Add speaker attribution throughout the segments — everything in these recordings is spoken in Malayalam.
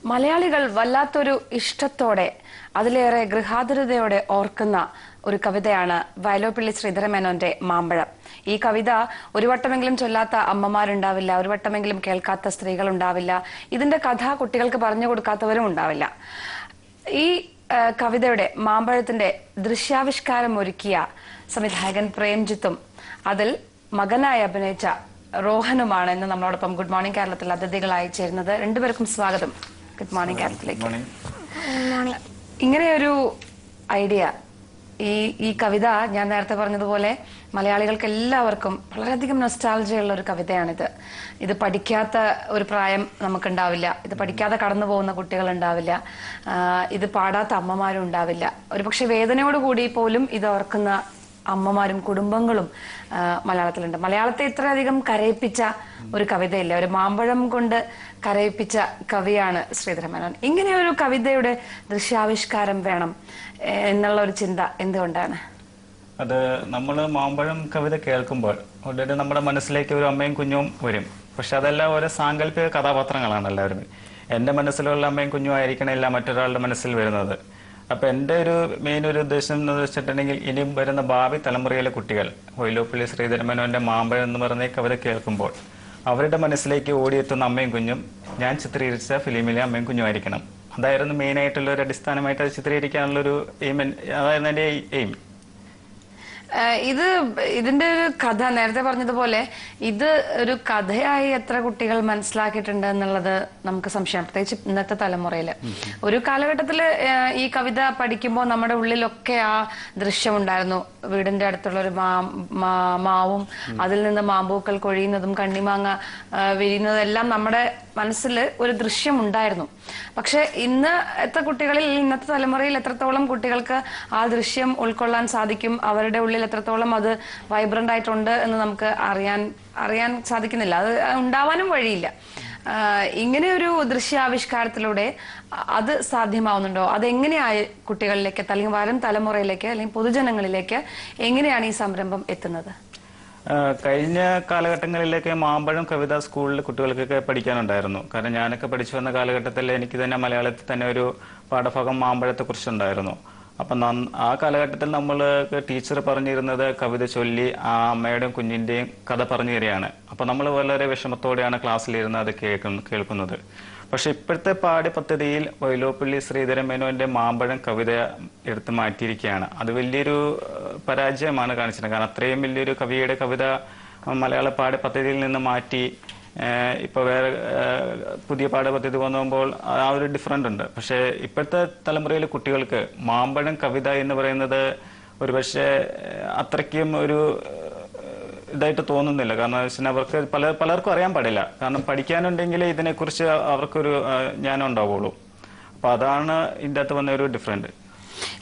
Speaker 1: മലയാളികൾ വല്ലാത്തൊരു ഇഷ്ടത്തോടെ അതിലേറെ ഗൃഹാതുരതയോടെ ഓർക്കുന്ന ഒരു കവിതയാണ് വയലോപ്പിള്ളി ശ്രീധരമേനോന്റെ മാമ്പഴം. ഈ കവിത ഒരു വട്ടമെങ്കിലും ചൊല്ലാത്ത അമ്മമാരുണ്ടാവില്ല, ഒരു വട്ടമെങ്കിലും കേൾക്കാത്ത സ്ത്രീകൾ ഉണ്ടാവില്ല, ഇതിന്റെ കഥ കുട്ടികൾക്ക് പറഞ്ഞു കൊടുക്കാത്തവരും ഉണ്ടാവില്ല. ഈ കവിതയുടെ മാമ്പഴത്തിന്റെ ദൃശ്യാവിഷ്കാരം ഒരുക്കിയ സംവിധായകൻ പ്രേംജിത്തും അതിൽ മകനായി അഭിനയിച്ച റോഹനുമാണ് ഇന്ന് നമ്മളോടൊപ്പം ഗുഡ് മോർണിംഗ് കേരളത്തിൽ അതിഥികളായി ചേരുന്നത്. രണ്ടുപേർക്കും സ്വാഗതം ഗുഡ് മോർണിംഗ് കേരളത്തിലേക്ക്. ഇങ്ങനെയൊരു ഐഡിയ, ഈ കവിത ഞാൻ നേരത്തെ പറഞ്ഞതുപോലെ മലയാളികൾക്ക് എല്ലാവർക്കും വളരെയധികം നൊസ്റ്റാൾജിയുള്ള ഒരു കവിതയാണിത്. ഇത് പഠിക്കാത്ത ഒരു പ്രായം നമുക്കുണ്ടാവില്ല, ഇത് പഠിക്കാതെ കടന്നു പോകുന്ന കുട്ടികൾ ഉണ്ടാവില്ല, ഇത് പാടാത്ത അമ്മമാരും ഉണ്ടാവില്ല. ഒരുപക്ഷെ വേദനയോടുകൂടി പോലും ഇത് ഓർക്കുന്ന അമ്മമാരും കുടുംബങ്ങളും മലയാളത്തിലുണ്ട്. മലയാളത്തെ ഇത്രയധികം കരയിപ്പിച്ച ഒരു കവിതയില്ല, ഒരു മാമ്പഴം കൊണ്ട് കരയിപ്പിച്ച കവിയാണ് ശ്രീധരമേനോൻ. ഇങ്ങനെ ഒരു കവിതയുടെ ദൃശ്യാവിഷ്കാരം വേണം എന്നുള്ള ഒരു ചിന്ത എന്തുകൊണ്ടാണ്?
Speaker 2: അത് നമ്മൾ മാമ്പഴം കവിത കേൾക്കുമ്പോൾ ഓൾറെഡി നമ്മുടെ മനസ്സിലേക്ക് ഒരു അമ്മയും കുഞ്ഞും വരും. പക്ഷെ അതെല്ലാം ഓരോ സാങ്കല്പിക കഥാപാത്രങ്ങളാണ് എല്ലാവരും. എൻ്റെ മനസ്സിലുള്ള അമ്മയും കുഞ്ഞും ആയിരിക്കണില്ല മറ്റൊരാളുടെ മനസ്സിൽ വരുന്നത്. അപ്പൊ എൻ്റെ ഒരു മെയിൻ ഒരു ഉദ്ദേശം എന്ന് വെച്ചിട്ടുണ്ടെങ്കിൽ ഇനി വരുന്ന ഭാവി തലമുറയിലെ കുട്ടികൾ വയലോപ്പിള്ളി ശ്രീധരമേനോന്റെ മാമ്പഴം എന്ന് പറഞ്ഞ കവിത കേൾക്കുമ്പോൾ അവരുടെ മനസ്സിലേക്ക് ഓടിയെത്തുന്ന അമ്മയും കുഞ്ഞും ഞാൻ ചിത്രീകരിച്ച ഫിലിമിലെ അമ്മയും കുഞ്ഞും ആയിരിക്കണം. അതായിരുന്നു മെയിൻ ആയിട്ടുള്ള ഒരു അടിസ്ഥാനമായിട്ട് അത് ചിത്രീകരിക്കാനുള്ളൊരു എയിം, അതായിരുന്നു എൻ്റെ എയിം.
Speaker 1: ഇതിന്റെ ഒരു കഥ നേരത്തെ പറഞ്ഞതുപോലെ ഇത് ഒരു കഥയായി എത്ര കുട്ടികൾ മനസ്സിലാക്കിയിട്ടുണ്ട് എന്നുള്ളത് നമുക്ക് സംശയം, പ്രത്യേകിച്ച് ഇന്നത്തെ തലമുറയില്. ഒരു കാലഘട്ടത്തില് ഈ കവിത പഠിക്കുമ്പോൾ നമ്മുടെ ഉള്ളിലൊക്കെ ആ ദൃശ്യം ഉണ്ടായിരുന്നു. വീടിന്റെ അടുത്തുള്ള ഒരു മാവും അതിൽ നിന്ന് മാമ്പൂക്കൾ കൊഴിയുന്നതും കണ്ണിമാങ്ങ വിരിയുന്നതും എല്ലാം നമ്മുടെ മനസ്സിൽ ഒരു ദൃശ്യം ഉണ്ടായിരുന്നു. പക്ഷെ ഇന്നത്തെ കുട്ടികളിൽ, ഇന്നത്തെ തലമുറയിൽ എത്രത്തോളം കുട്ടികൾക്ക് ആ ദൃശ്യം ഉൾക്കൊള്ളാൻ സാധിക്കും, അവരുടെ ഉള്ളിൽ എത്രത്തോളം അത് വൈബ്രന്റ് ആയിട്ടുണ്ട് എന്ന് നമുക്ക് അറിയാൻ സാധിക്കുന്നില്ല. അത് ഉണ്ടാവാനും വഴിയില്ല. ഇങ്ങനെ ഒരു ദൃശ്യാവിഷ്കാരത്തിലൂടെ അത് സാധ്യമാവുന്നുണ്ടോ? അതെങ്ങനെയായി കുട്ടികളിലേക്ക് അല്ലെങ്കിൽ വരും തലമുറയിലേക്ക് അല്ലെങ്കിൽ പൊതുജനങ്ങളിലേക്ക് എങ്ങനെയാണ് ഈ സംരംഭം എത്തുന്നത്?
Speaker 2: കഴിഞ്ഞ കാലഘട്ടങ്ങളിലേക്ക് മാമ്പഴം കവിത സ്കൂളിൽ കുട്ടികൾക്കൊക്കെ പഠിക്കാനുണ്ടായിരുന്നു. കാരണം ഞാനൊക്കെ പഠിച്ചു വന്ന കാലഘട്ടത്തിൽ എനിക്ക് തന്നെ മലയാളത്തിൽ തന്നെ ഒരു പാഠഭാഗം മാമ്പഴത്തെ കുറിച്ചുണ്ടായിരുന്നു. അപ്പം ആ കാലഘട്ടത്തിൽ നമ്മൾ ടീച്ചർ പറഞ്ഞിരുന്നത് കവിത ചൊല്ലി ആ അമ്മയുടെയും കുഞ്ഞിന്റെയും കഥ പറഞ്ഞു തരികയാണ്. അപ്പൊ നമ്മൾ വളരെ വിഷമത്തോടെയാണ് ക്ലാസ്സിലിരുന്ന് അത് കേൾക്കുന്നത്. പക്ഷെ ഇപ്പോഴത്തെ പാഠ്യപദ്ധതിയിൽ വയലോപ്പിള്ളി ശ്രീധരമേനോന്റെ മാമ്പഴം കവിത എടുത്ത് മാറ്റിയിരിക്കുകയാണ്. അത് വലിയൊരു പരാജയമാണ് കാണിച്ചത്. കാരണം അത്രയും വലിയൊരു കവിയുടെ കവിത മലയാള പാഠ്യപദ്ധതിയിൽ നിന്ന് മാറ്റി ഇപ്പൊ വേറെ പുതിയ പാഠപദ്ധതി വന്നുമ്പോൾ ആ ഒരു ഡിഫറൻറ്റ് ഉണ്ട്. പക്ഷെ ഇപ്പോഴത്തെ തലമുറയിലെ കുട്ടികൾക്ക് മാമ്പഴം കവിത എന്ന് പറയുന്നത് ഒരുപക്ഷെ അത്രയ്ക്കും ഒരു ഇതായിട്ട് തോന്നുന്നില്ല. കാരണം വെച്ചാൽ അവർക്ക് പലർക്കും അറിയാൻ പാടില്ല. കാരണം പഠിക്കാനുണ്ടെങ്കിൽ ഇതിനെക്കുറിച്ച് അവർക്കൊരു ജ്ഞാനം ഉണ്ടാവുള്ളൂ. അപ്പൊ അതാണ് ഇതിന്റെ അകത്ത് വന്ന ഒരു ഡിഫറൻറ്റ്.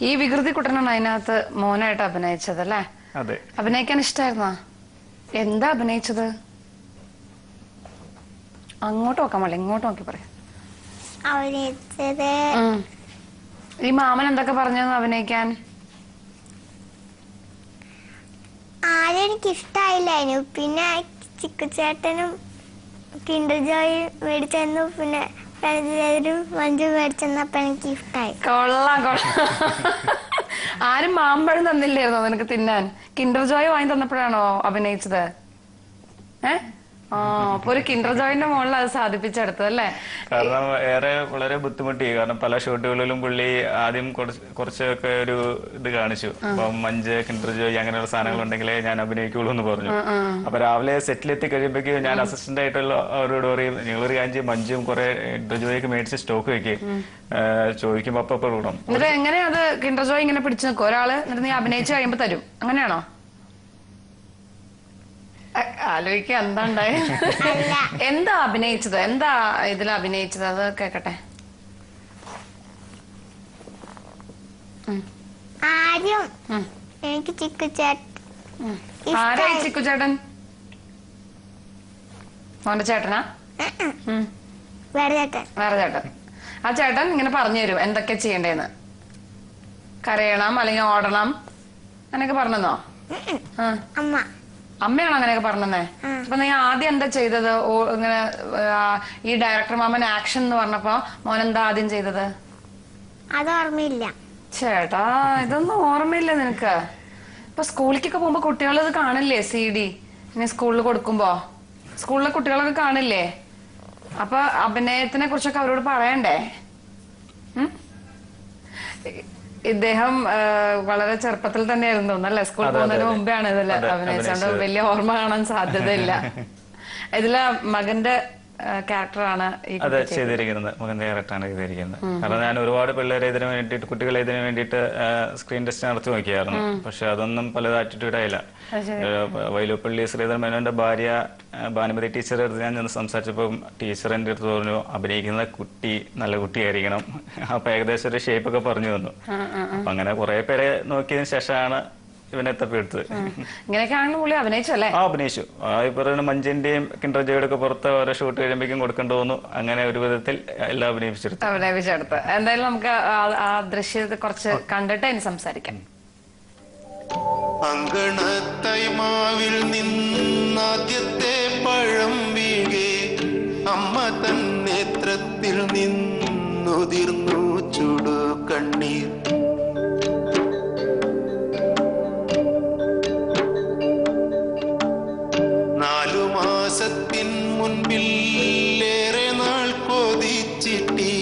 Speaker 1: ഈ വികൃതി കുട്ടനാണ് അതിനകത്ത് മോനായിട്ട് അഭിനയിച്ചത് അല്ലേ?
Speaker 2: അതെ.
Speaker 1: അഭിനയിക്കാൻ ഇഷ്ടായിരുന്നോ? എന്താ അഭിനയിച്ചത്? അങ്ങോട്ട് നോക്കാൻ പാടില്ല, ഇങ്ങോട്ട് നോക്കി പറയാം. ഈ മാമൻ എന്തൊക്കെ പറഞ്ഞു അഭിനയിക്കാൻ?
Speaker 3: ആദ്യം എനിക്ക് ഇഷ്ടായില്ലായിരുന്നു. പിന്നെ ചിക്കുചേട്ടനും കിൻഡർ ജോയ് മേടിച്ചു, പിന്നെ മഞ്ജു മേടിച്ചപ്പോ എനിക്ക് ഇഷ്ടായി.
Speaker 1: കൊള്ളാം. ആരും മാമ്പഴം തന്നില്ലായിരുന്നോ നിനക്ക് തിന്നാൻ? കിൻഡർ ജോയ് വാങ്ങി തന്നപ്പോഴാണോ അഭിനയിച്ചത്? അപ്പൊ ഒരു കിൻഡർ ജോയിന്റെ മുകളിൽ അത് സാധിപ്പിച്ചെടുത്തത് അല്ലേ?
Speaker 2: കാരണം വളരെ ബുദ്ധിമുട്ടി. കാരണം പല ഷോട്ടുകളിലും പുള്ളി ആദ്യം കുറച്ചൊക്കെ ഒരു ഇത് കാണിച്ചു. അപ്പൊ മഞ്ച്, കിൻഡർ ജോയ് അങ്ങനെയുള്ള സാധനങ്ങൾ ഉണ്ടെങ്കിലേ ഞാൻ അഭിനയിക്കുള്ളൂ എന്ന് പറഞ്ഞു. അപ്പൊ രാവിലെ സെറ്റിലെത്തി കഴിയുമ്പോഴേക്കും ഞാൻ അസിസ്റ്റന്റ് ആയിട്ടുള്ള അവരോട് പറയും, നിങ്ങളൊരു കാഞ്ചി മഞ്ചും കുറെ കിൻഡർ ജോയ്ക്ക് മേടിച്ച് സ്റ്റോക്ക് വെക്ക്, ചോദിക്കുമ്പോ അപ്പൊ കൊടുക്കണം.
Speaker 1: എന്നിട്ട് എങ്ങനെയാ അത് കിൻഡർ ജോയ് ഇങ്ങനെ പിടിച്ചു നിൽക്കും ഒരാള്, എന്നിട്ട് നീ അഭിനയിച്ചു കഴിയുമ്പോ തരും, അങ്ങനെയാണോ? ആലോചിക്ക എന്താ ഉണ്ടായി? എന്താ അഭിനയിച്ചത്? എന്താ ഇതിൽ അഭിനയിച്ചത്? അത് കേക്കട്ടെ.
Speaker 3: ആദ്യം എനിക്ക് ചിക്കുചേട്ടൻ.
Speaker 1: ആരായി ചിക്കുചേട്ടൻ? മോന്റെ ചേട്ടനാ?
Speaker 3: വേറെ ചേട്ടൻ.
Speaker 1: വേറെ ചേട്ടൻ. ആ ചേട്ടൻ ഇങ്ങനെ പറഞ്ഞു തരും എന്തൊക്കെ ചെയ്യണ്ടേന്ന്. കരയണം അല്ലെങ്കിൽ ഓടണം അങ്ങനെയൊക്കെ പറഞ്ഞോ?
Speaker 3: അമ്മ
Speaker 1: അമ്മയാണോ അങ്ങനെയൊക്കെ പറഞ്ഞേ? അപ്പൊ നീ ആദ്യം എന്താ ചെയ്തത്? ഇങ്ങനെ ഈ ഡയറക്ടർ മാമൻ ആക്ഷൻ എന്ന് പറഞ്ഞപ്പോ മോൻ എന്താ ആദ്യം ചെയ്തത്?
Speaker 3: അത് ഓർമ്മയില്ല.
Speaker 1: ചേട്ടാ, ഇതൊന്നും ഓർമ്മയില്ല നിനക്ക്? ഇപ്പൊ സ്കൂളിലേക്കൊക്കെ പോകുമ്പോ കുട്ടികൾ ഇത് കാണില്ലേ? CD ഇനി സ്കൂളിൽ കൊടുക്കുമ്പോ സ്കൂളിലെ കുട്ടികളൊക്കെ കാണില്ലേ? അപ്പൊ അഭിനയത്തിനെ കുറിച്ചൊക്കെ അവരോട് പറയണ്ടേ? ഇദ്ദേഹം വളരെ ചെറുപ്പത്തിൽ തന്നെയായിരുന്നു തോന്നല്ലേ? സ്കൂളിൽ പോകുന്നതിന് മുമ്പെയാണ് ഇതില് അഭിനയിച്ചോണ്ട് വലിയ ഓർമ്മ കാണാൻ സാധ്യതയില്ല. ഇതിലെ മകന്റെ ക്യാരക്ടറാണ്
Speaker 2: അതെ ചെയ്തിരിക്കുന്നത്. മകന്റെ ക്യാരക്ടറാണ് ചെയ്തിരിക്കുന്നത്. കാരണം ഞാൻ ഒരുപാട് പിള്ളേരെ ഇതിനു വേണ്ടിയിട്ട്, കുട്ടികളെ ഇതിനു വേണ്ടിയിട്ട് സ്ക്രീൻ ടെസ്റ്റ് നടത്തി നോക്കിയായിരുന്നു. പക്ഷെ അതൊന്നും പലത് ആറ്റിറ്റ്യൂഡ് ആയില്ല. വൈലോപ്പള്ളി ശ്രീധരൻ മേനോന്റെ ഭാര്യ ഭാനുമതി ടീച്ചറെ അടുത്ത് ഞാൻ സംസാരിച്ചപ്പോൾ ടീച്ചർ എൻ്റെ അടുത്ത് പറഞ്ഞു, അഭിനയിക്കുന്ന കുട്ടി നല്ല കുട്ടിയായിരിക്കണം. അപ്പൊ ഏകദേശം ഒരു ഷേപ്പ് ഒക്കെ പറഞ്ഞു തന്നു. അപ്പൊ അങ്ങനെ കുറെ പേരെ നോക്കിയതിനു ശേഷമാണ് ഇവനെ തപ്പിയെടുത്തത്.
Speaker 1: ഇങ്ങനെയൊക്കെയാണെങ്കിലും പുള്ളി അഭിനയിച്ചല്ലേ?
Speaker 2: അഭിനയിച്ചു. ഈ പറയുന്ന മഞ്ജിന്റെയും കിൻഡർജോയുടെ ഒക്കെ പുറത്ത് ഓരോ ഷൂട്ട് കഴിയുമ്പോഴേക്കും കൊടുക്കേണ്ടി വന്നു. അങ്ങനെ ഒരു വിധത്തിൽ എല്ലാം
Speaker 1: അഭിനയിച്ചെടുത്ത്. എന്തായാലും നമുക്ക് ആ ദൃശ്യത്തെ കുറച്ച് കണ്ടിട്ട് ഇനി സംസാരിക്കാം.
Speaker 4: അങ്കണത്തൈമാവിൽ നിന്നാദ്യത്തെ പഴം വീഴേ അമ്മ തൻ നേത്രത്തിൽ നിന്നുതിർന്നു ചുടു കണ്ണീർ. മാസത്തിൻ മുൻപിൽ ഏറെ നാൾ കൊതിച്ചിട്ടി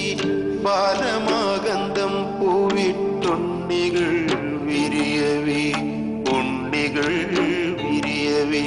Speaker 4: ബാലമാഗന്ധം പൂവിട്ടുണ്ണികൾ വിരിയവേ, ഉണ്ണികൾ വിരിയവേ.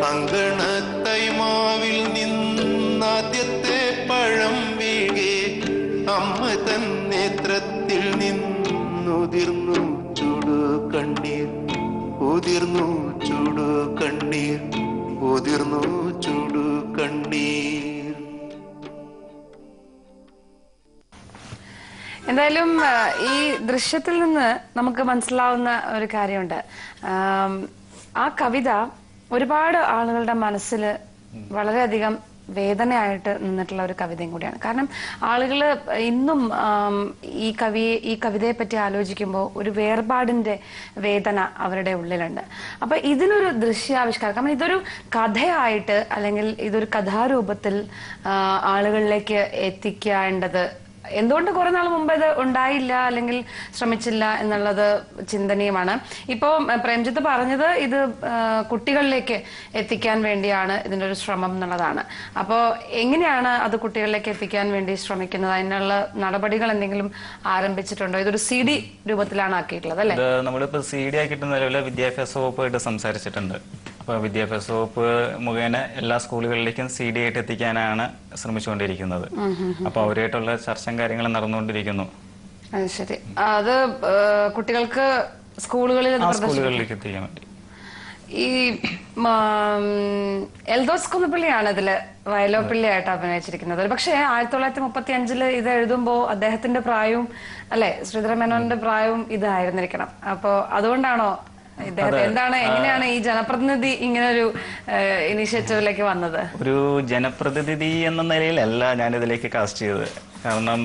Speaker 4: അങ്കണത്തൈമാവിൽ നിന്നാദ്യത്തെ പഴം വീഴേ അമ്മ തൻ നേത്രത്തിൽ നിന്നുതിർന്നു ചുടു കണ്ണീർ, ഉതിർന്നു ചുടു കണ്ണീർ, ഉതിർന്നു ചുടു കണ്ണീർ.
Speaker 1: എന്തായാലും ഈ ദൃശ്യത്തിൽ നിന്ന് നമുക്ക് മനസ്സിലാവുന്ന ഒരു കാര്യമുണ്ട്. ആ കവിത ഒരുപാട് ആളുകളുടെ മനസ്സിൽ വളരെയധികം വേദനയായിട്ട് നിന്നിട്ടുള്ള ഒരു കവിതയും കൂടിയാണ്. കാരണം ആളുകൾ ഇന്നും ഈ കവിതയെ പറ്റി ആലോചിക്കുമ്പോൾ ഒരു വേർപാടിന്റെ വേദന അവരുടെ ഉള്ളിലുണ്ട്. അപ്പൊ ഇതിനൊരു ദൃശ്യാവിഷ്കാരം, കാരണം ഇതൊരു കഥയായിട്ട് അല്ലെങ്കിൽ ഇതൊരു കഥാരൂപത്തിൽ ആളുകളിലേക്ക് എത്തിക്കേണ്ടത് എന്തുകൊണ്ട് കുറെ നാൾ മുമ്പ് ഇത് ഉണ്ടായില്ല അല്ലെങ്കിൽ ശ്രമിച്ചില്ല എന്നുള്ളത് ചിന്തനീയമാണ്. ഇപ്പോ പ്രേംജിത്ത് പറഞ്ഞത് ഇത് കുട്ടികളിലേക്ക് എത്തിക്കാൻ വേണ്ടിയാണ് ഇതിന്റെ ഒരു ശ്രമം എന്നുള്ളതാണ്. അപ്പോ എങ്ങനെയാണ് അത് കുട്ടികളിലേക്ക് എത്തിക്കാൻ വേണ്ടി ശ്രമിക്കുന്നത്? അതിനുള്ള നടപടികൾ എന്തെങ്കിലും ആരംഭിച്ചിട്ടുണ്ടോ? ഇതൊരു CD രൂപത്തിലാണ് ആക്കിയിട്ടുള്ളത് അല്ലെ?
Speaker 2: നമ്മളിപ്പോ CD ആക്കിയിട്ട് നിലവിലെ വിദ്യാഭ്യാസ വകുപ്പായിട്ട് സംസാരിച്ചിട്ടുണ്ട്. അപ്പൊ വിദ്യാഭ്യാസ വകുപ്പ് മുഖേന എല്ലാ സ്കൂളുകളിലേക്കും CD ആയിട്ട് എത്തിക്കാനാണ് ശ്രമിച്ചുകൊണ്ടിരിക്കുന്നത്. അപ്പൊ അവരായിട്ടുള്ള ചർച്ചയും കാര്യങ്ങളും നടന്നുകൊണ്ടിരിക്കുന്നു.
Speaker 1: ശരി, അത് കുട്ടികൾക്ക് സ്കൂളുകളിലേക്ക്
Speaker 2: എത്തിക്കാൻ വേണ്ടി
Speaker 1: ഈ എൽദോസ് കുന്നപ്പള്ളിയാണ് ഇതില് വയലോപ്പിള്ളിയായിട്ട് അഭിനയിച്ചിരിക്കുന്നത്. പക്ഷെ 1935 ഇത് എഴുതുമ്പോ അദ്ദേഹത്തിന്റെ പ്രായവും അല്ലെ ശ്രീധരൻ മേനോന്റെ പ്രായവും ഇതായിരുന്നിരിക്കണം. അപ്പൊ അതുകൊണ്ടാണോ എന്താണ്, എങ്ങനെയാണ് ഈ ജനപ്രതിനിധി ഇങ്ങനെ ഒരു ഇനിഷ്യേറ്റീവിലേക്ക് വന്നത്?
Speaker 2: ഒരു ജനപ്രതിനിധി എന്ന നിലയിലല്ല ഞാൻ ഇതിലേക്ക് കാസ്റ്റ് ചെയ്തത്. കാരണം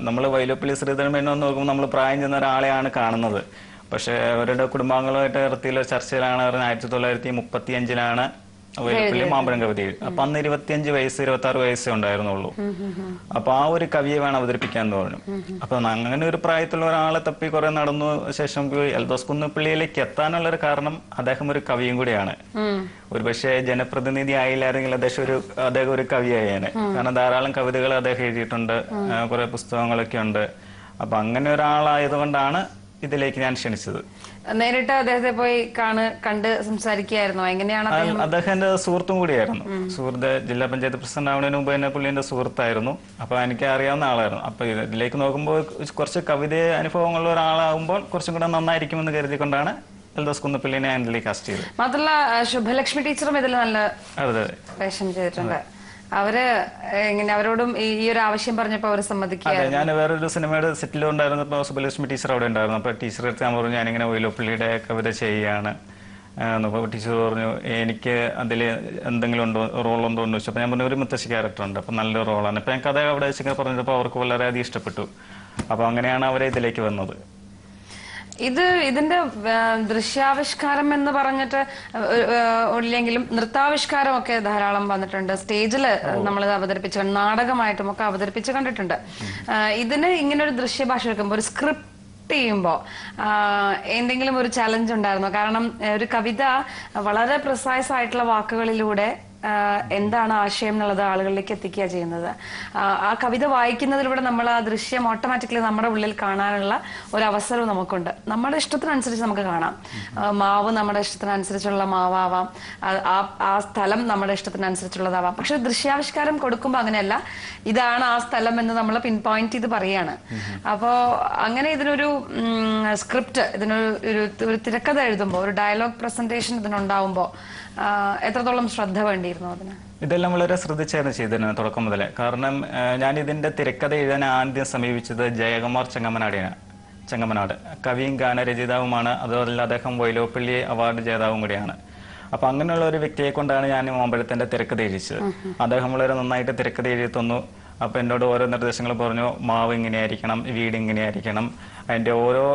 Speaker 2: നമ്മൾ വൈലോപ്പള്ളി ശ്രീധരൻ മേനോൻ നോക്കുമ്പോൾ നമ്മൾ പ്രായം ചെന്ന ഒരാളെയാണ് കാണുന്നത്. പക്ഷെ അവരുടെ കുടുംബാംഗങ്ങളുമായിട്ട് നടത്തിയുള്ള ചർച്ചയിലാണ് അവർ 1935 വൈലോപ്പള്ളി മാമ്പഴം കവിത. അപ്പൊ അന്ന് 25 വയസ്സ് 26 വയസ്സേ ഉണ്ടായിരുന്നുള്ളൂ. അപ്പൊ ആ ഒരു കവിയെ വേണം അവതരിപ്പിക്കാൻ പറഞ്ഞു. അപ്പൊ അങ്ങനെ ഒരു പ്രായത്തിലുള്ള ഒരാളെ തപ്പി കുറെ നടന്നു ശേഷം എൽദോസ് കുന്നപ്പള്ളിയിലേക്ക് എത്താനുള്ള ഒരു കാരണം അദ്ദേഹം ഒരു കവിയും കൂടിയാണ്. ഒരു പക്ഷേ ജനപ്രതിനിധി ആയില്ലായിരുന്നെങ്കിൽ അദ്ദേഹം ഒരു കവിയായേനെ. കാരണം ധാരാളം കവിതകൾ അദ്ദേഹം എഴുതിയിട്ടുണ്ട്, കുറെ പുസ്തകങ്ങളൊക്കെ ഉണ്ട്. അപ്പൊ അങ്ങനെ ഒരാളായതുകൊണ്ടാണ് ഇതിലേക്ക് ഞാൻ ക്ഷണിച്ചത്.
Speaker 1: നേരിട്ട് അദ്ദേഹത്തെ പോയി കണ്ട് സംസാരിക്കുകയായിരുന്നോ? എങ്ങനെയാണ്
Speaker 2: അദ്ദേഹം എന്റെ സുഹൃത്തും കൂടിയായിരുന്നു. സുഹൃത്ത് ജില്ലാ പഞ്ചായത്ത് പ്രസിഡന്റ് ആവുന്നതിന് മുമ്പ് തന്നെ പുള്ളി എന്റെ സുഹൃത്തായിരുന്നു. അപ്പൊ എനിക്ക് അറിയാവുന്ന ആളായിരുന്നു. അപ്പൊ ഇതിലേക്ക് നോക്കുമ്പോൾ കുറച്ച് കവിത അനുഭവങ്ങളുള്ള ഒരാളാകുമ്പോൾ കുറച്ചും കൂടെ നന്നായിരിക്കുമെന്ന് കരുതിക്കൊണ്ടാണ് എൽദോസ് കുന്നപ്പള്ളിനെ ഇതിലേക്ക് കാസ്റ്റ് ചെയ്തത്.
Speaker 1: മാത്രമല്ല ശുഭലക്ഷ്മി ടീച്ചറും ഇതിൽ നല്ല വേഷം ചെയ്തിട്ടുണ്ട്. അവര് എങ്ങനെ അവരോടും ഈ ഒരു ആവശ്യം പറഞ്ഞപ്പോ അവർ സമ്മതിക്കുക?
Speaker 2: ഞാൻ വേറൊരു സിനിമയുടെ സെറ്റിൽ ഉണ്ടായിരുന്നപ്പോ സുബലക്ഷ്മി ടീച്ചർ അവിടെ ഉണ്ടായിരുന്നു. അപ്പൊ ടീച്ചർ അടുത്ത് ഞാൻ പറഞ്ഞു ഞാനിങ്ങനെ വൈലോപ്പിള്ളിയുടെ കവിത ചെയ്യാണ്. ടീച്ചർ പറഞ്ഞു എനിക്ക് അതിൽ എന്തെങ്കിലും ഉണ്ടോ റോളുണ്ടോ എന്ന് ചോദിച്ചു. അപ്പൊ ഞാൻ പറഞ്ഞു ഒരു മുത്തശ്ശി ക്യാരക്ടർ ഉണ്ട്, അപ്പൊ നല്ലൊരു റോളാണ്. അപ്പൊ ഞാൻ കഥ അവിടെ വെച്ചിങ്ങനെ പറഞ്ഞപ്പോ അവർക്ക് വളരെയധികം ഇഷ്ടപ്പെട്ടു. അപ്പൊ അങ്ങനെയാണ് അവരെ ഇതിലേക്ക് വന്നത്.
Speaker 1: ഇതിന്റെ ദൃശ്യാവിഷ്കാരം എന്ന് പറഞ്ഞിട്ട് ഇല്ലെങ്കിലും നൃത്താവിഷ്കാരം ഒക്കെ ധാരാളം വന്നിട്ടുണ്ട്. സ്റ്റേജിൽ നമ്മൾ അവതരിപ്പിച്ച് നാടകമായിട്ടും ഒക്കെ അവതരിപ്പിച്ച് കണ്ടിട്ടുണ്ട്. ഇതിന് ഇങ്ങനെ ഒരു ദൃശ്യഭാഷ വെക്കുമ്പോൾ ഒരു സ്ക്രിപ്റ്റ് ചെയ്യുമ്പോ എന്തെങ്കിലും ഒരു ചലഞ്ച് ഉണ്ടായിരുന്നോ? കാരണം ഒരു കവിത വളരെ പ്രിസൈസ് ആയിട്ടുള്ള വാക്കുകളിലൂടെ എന്താണ് ആശയം എന്നുള്ളത് ആളുകളിലേക്ക് എത്തിക്കുക ചെയ്യുന്നത്. ആ കവിത വായിക്കുന്നതിലൂടെ നമ്മൾ ആ ദൃശ്യം ഓട്ടോമാറ്റിക്കലി നമ്മുടെ ഉള്ളിൽ കാണാനുള്ള ഒരു അവസരവും നമുക്കുണ്ട്. നമ്മുടെ ഇഷ്ടത്തിനനുസരിച്ച് നമുക്ക് കാണാം. മാവ് നമ്മുടെ ഇഷ്ടത്തിനനുസരിച്ചുള്ള മാവാം, ആ സ്ഥലം നമ്മുടെ ഇഷ്ടത്തിനനുസരിച്ചുള്ളതാവാം. പക്ഷെ ദൃശ്യാവിഷ്കാരം കൊടുക്കുമ്പോൾ അങ്ങനെയല്ല, ഇതാണ് ആ സ്ഥലം എന്ന് നമ്മൾ പിൻ പോയിന്റ് ചെയ്ത് പറയാണ്. അപ്പോ അങ്ങനെ ഇതിനൊരു സ്ക്രിപ്റ്റ്, ഇതിനൊരു തിരക്കഥ എഴുതുമ്പോൾ, ഒരു ഡയലോഗ് പ്രസന്റേഷൻ ഇതിനുണ്ടാവുമ്പോ എത്രത്തോളം ശ്രദ്ധ വേണ്ടിയിരുന്നു അതിന്?
Speaker 2: ഇതെല്ലാം വളരെ ശ്രദ്ധിച്ചായിരുന്നു ചെയ്തിരുന്നത് തുടക്കം മുതലേ. കാരണം ഞാൻ ഇതിന്റെ തിരക്കഥ എഴുതാൻ ആദ്യം സമീപിച്ചത് ജയകുമാർ ചെങ്ങമനാട് കവിയും ഗാനരചയിതാവുമാണ്. അതുപോലെ അദ്ദേഹം വൈലോപ്പിള്ളി അവാർഡ് ജേതാവും കൂടിയാണ്. അപ്പൊ അങ്ങനെയുള്ള ഒരു വ്യക്തിയെ കൊണ്ടാണ് ഞാൻ മാമ്പഴത്തിന്റെ തിരക്കഥ എഴുതിച്ചത്. അദ്ദേഹം വളരെ നന്നായിട്ട് തിരക്കഥ എഴുതി തന്നു. അപ്പൊ എന്നോട് ഓരോ നിർദ്ദേശങ്ങൾ പറഞ്ഞു. മാവ് ഇങ്ങനെയായിരിക്കണം, വീട് ഇങ്ങനെയായിരിക്കണം, അതിന്റെ ഓരോ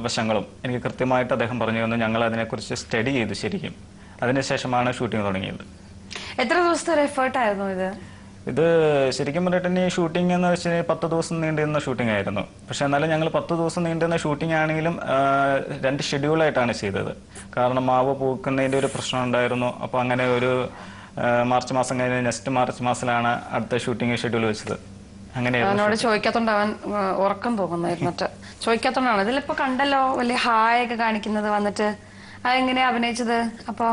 Speaker 2: വശങ്ങളും എനിക്ക് കൃത്യമായിട്ട് അദ്ദേഹം പറഞ്ഞു തന്നു. ഞങ്ങൾ അതിനെക്കുറിച്ച് സ്റ്റഡി ചെയ്തു ശരിക്കും. അതിനുശേഷമാണ് ഷൂട്ടിംഗ് തുടങ്ങിയത്.
Speaker 1: എത്ര ദിവസത്തെ ഒരു എഫേർട്ടായിരുന്നു ഇത്?
Speaker 2: ഇത് ശരിക്കും പറഞ്ഞിട്ട് ഷൂട്ടിംഗ് എന്ന് വെച്ചാൽ 10 ദിവസം നീണ്ടുന്ന ഷൂട്ടിംഗ് ആയിരുന്നു. പക്ഷെ എന്നാലും ഞങ്ങൾ 10 ദിവസം നീണ്ടുന്ന ഷൂട്ടിംഗ് ആണെങ്കിലും 2 ഷെഡ്യൂളായിട്ടാണ് ചെയ്തത്. കാരണം മാവ് പൂക്കുന്നതിന്റെ ഒരു പ്രശ്നം ഉണ്ടായിരുന്നു. അപ്പൊ അങ്ങനെ ഒരു മാർച്ച് മാസം കഴിഞ്ഞ് നെക്സ്റ്റ് മാർച്ച് മാസത്തിലാണ് അടുത്ത ഷൂട്ടിംഗ് ഷെഡ്യൂൾ വെച്ചത്.
Speaker 1: അവനോട് ചോദിക്കാത്തോണ്ട് അവൻ ഉറക്കം പോകുന്നായിരുന്നിട്ട് ചോദിക്കാത്തോണ്ടാണ്. ഇതിലിപ്പോ കണ്ടല്ലോ വലിയ ഹായ് ഒക്കെ കാണിക്കുന്നത് വന്നിട്ട്. അതെങ്ങനെയാ അഭിനയിച്ചത്? അപ്പൊ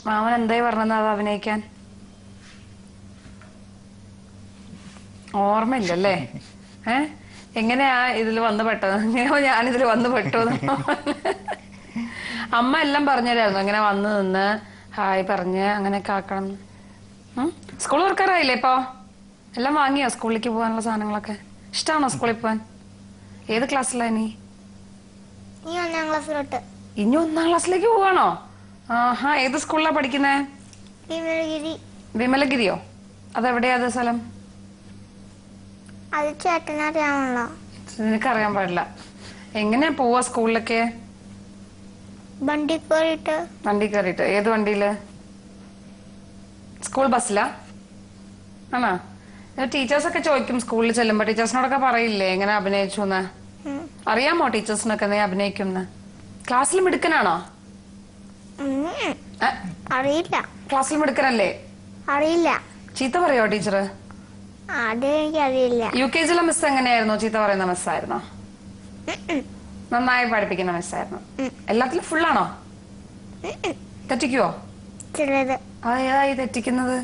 Speaker 1: മാമൻ എന്തായി പറഞ്ഞത് അത് അഭിനയിക്കാൻ? ഓർമ്മയില്ലല്ലേ? എങ്ങനെയാ ഇതിൽ വന്ന് പെട്ടത്? എങ്ങനെയോ ഞാനിതിൽ വന്ന് പെട്ടു. അമ്മ എല്ലാം പറഞ്ഞുതരായിരുന്നു, അങ്ങനെ വന്ന് നിന്ന് ഹായ് പറഞ്ഞ് അങ്ങനെയൊക്കെ ആക്കണം. സ്കൂൾ തുറക്കാറായില്ലേ ഇപ്പൊ? എല്ലാം വാങ്ങിയോ സ്കൂളിലേക്ക് പോകാനുള്ള സാധനങ്ങളൊക്കെ? ഇഷ്ടമാണോ സ്കൂളിൽ പോവാൻ? ഏത് ക്ലാസ്സിലാ നീ?
Speaker 3: ഇനി 1ാം ക്ലാസ്സിലോട്ട്.
Speaker 1: ഇനി 1ാം ക്ലാസ്സിലേക്ക് പോവാണോ? ആഹാ. ഏത് സ്കൂളിലാ പഠിക്കുന്നേ?
Speaker 3: വിമലഗിരി.
Speaker 1: വിമലഗിരിയോ? അതെവിടെയാ അത് സ്ഥലം?
Speaker 3: അത് ചേട്ടനറിയാമല്ലോ.
Speaker 1: നിനക്കറിയാൻ പാടില്ല. എങ്ങനെയാ പോവാ സ്കൂളിലൊക്കെ?
Speaker 3: വണ്ടി കയറിയിട്ട്.
Speaker 1: വണ്ടി കയറിയിട്ട്? ഏത് വണ്ടിയില്? സ്കൂൾ ബസ്സിലാ? ആണോ? ടീച്ചേഴ്സൊക്കെ ചോദിക്കും സ്കൂളിൽ ചെല്ലുമ്പോ, ടീച്ചേഴ്സിനോടൊക്കെ പറയില്ലേ എങ്ങനെ അഭിനയിച്ചു എന്ന്? അറിയാമോ ടീച്ചേഴ്സിനൊക്കെ നീ അഭിനയിക്കുന്ന? ക്ലാസ്സിൽ മിടുക്കനാണോ?
Speaker 3: അറിയില്ല.
Speaker 1: ക്ലാസ്സിൽ മിടുക്കനല്ലേ?
Speaker 3: അറിയില്ല.
Speaker 1: ചീത്ത പറയോ ടീച്ചർ?
Speaker 3: അത് എനിക്ക് അറിയില്ല.
Speaker 1: UKG മിസ് എങ്ങനെയായിരുന്നു? ചീത്ത പറയുന്ന മിസ്സായിരുന്നോ? നന്നായി പഠിപ്പിക്കുന്ന മിസ്സായിരുന്നു? എല്ലാത്തിലും ഫുള്ളാണോ? തെറ്റിക്കുവോ?
Speaker 3: ചിലത്.
Speaker 1: അതേതായി തെറ്റിക്കുന്നത്?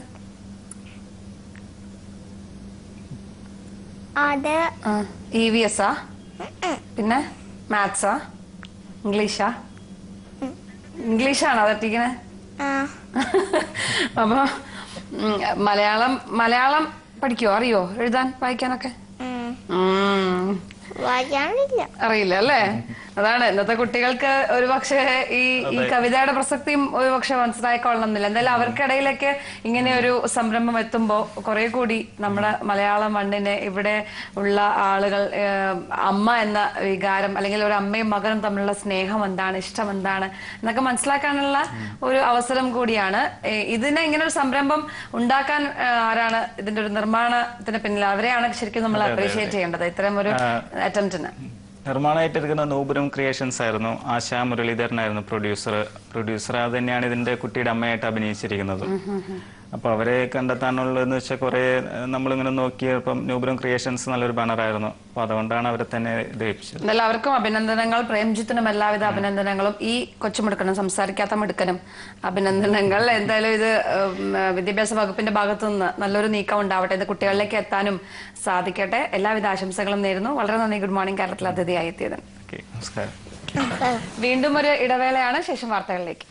Speaker 3: അത്
Speaker 1: EVS ആ? പിന്നെ മാത്സാ? ഇംഗ്ലീഷാ? ഇംഗ്ലീഷാണോ തെറ്റിക്കണേ? അപ്പൊ മലയാളം പഠിക്കുവോ? അറിയോ എഴുതാൻ വായിക്കാനൊക്കെ? അറിയില്ല അല്ലേ? അതാണ് ഇന്നത്തെ കുട്ടികൾക്ക് ഒരുപക്ഷെ ഈ കവിതയുടെ പ്രസക്തിയും ഒരുപക്ഷെ മനസ്സിലായിക്കൊള്ളണമെന്നില്ല. എന്തായാലും അവർക്കിടയിലൊക്കെ ഇങ്ങനെ ഒരു സംരംഭം എത്തുമ്പോ കുറെ കൂടി നമ്മുടെ മലയാളം മണ്ണിനെ, ഇവിടെ ഉള്ള ആളുകൾ, അമ്മ എന്ന വികാരം അല്ലെങ്കിൽ ഒരു അമ്മയും മകനും തമ്മിലുള്ള സ്നേഹം എന്താണ്, ഇഷ്ടം എന്താണ് എന്നൊക്കെ മനസ്സിലാക്കാനുള്ള ഒരു അവസരം കൂടിയാണ്. ഇതിനെ ഇങ്ങനെ ഒരു സംരംഭം ഉണ്ടാക്കാൻ ആരാണ് ഇതിന്റെ ഒരു നിർമ്മാണത്തിന് പിന്നിൽ? അവരെയാണ് ശരിക്കും നമ്മൾ അപ്രീഷിയേറ്റ് ചെയ്യേണ്ടത് ഇത്തരം ഒരു അറ്റംപ്റ്റിന്.
Speaker 2: നിർമ്മാണമായിട്ടിരിക്കുന്ന നൂപുരം ക്രിയേഷൻസ് ആയിരുന്നു. ആശാ മുരളീധരനായിരുന്നു പ്രൊഡ്യൂസർ. അത് തന്നെയാണ് ഇതിന്റെ കുട്ടിയുടെ അമ്മയായിട്ട് അഭിനയിച്ചിരിക്കുന്നത്. അപ്പോൾ അവരെ കണ്ടെത്താനുള്ളതെന്ന് വെച്ചാൽ കുറേ നമ്മളിങ്ങനെ നോക്കിയപ്പം ന്യൂബ്രം ക്രിയേഷൻസ് നല്ലൊരു ബാനറായിരുന്നു. അപ്പോൾ അതുകൊണ്ടാണ് അവരെ തന്നെ ഇത് ഏൽപ്പിച്ചത്.
Speaker 1: എല്ലാവർക്കും അഭിനന്ദനങ്ങൾ. പ്രേംജിത്തിനും എല്ലാവിധ അഭിനന്ദനങ്ങളും. ഈ കൊച്ചുമിടുക്കനും സംസാരിക്കാത്ത മിടുക്കനും അഭിനന്ദനങ്ങൾ. എന്തായാലും ഇത് വിദ്യാഭ്യാസ വകുപ്പിന്റെ ഭാഗത്തു നിന്ന് നല്ലൊരു നീക്കം ഉണ്ടാവട്ടെ. ഇത് കുട്ടികളിലേക്ക് എത്താനും സാധിക്കട്ടെ. എല്ലാവിധ ആശംസകളും നേരുന്നു. വളരെ നന്ദി. ഗുഡ് മോർണിംഗ് കേരളത്തിൽ അതിഥിയായി എത്തിയത്.
Speaker 2: ഓക്കെ, നമസ്കാരം.
Speaker 1: വീണ്ടും ഒരു ഇടവേളയാണ്. ശേഷം വാർത്തകളിലേക്ക്.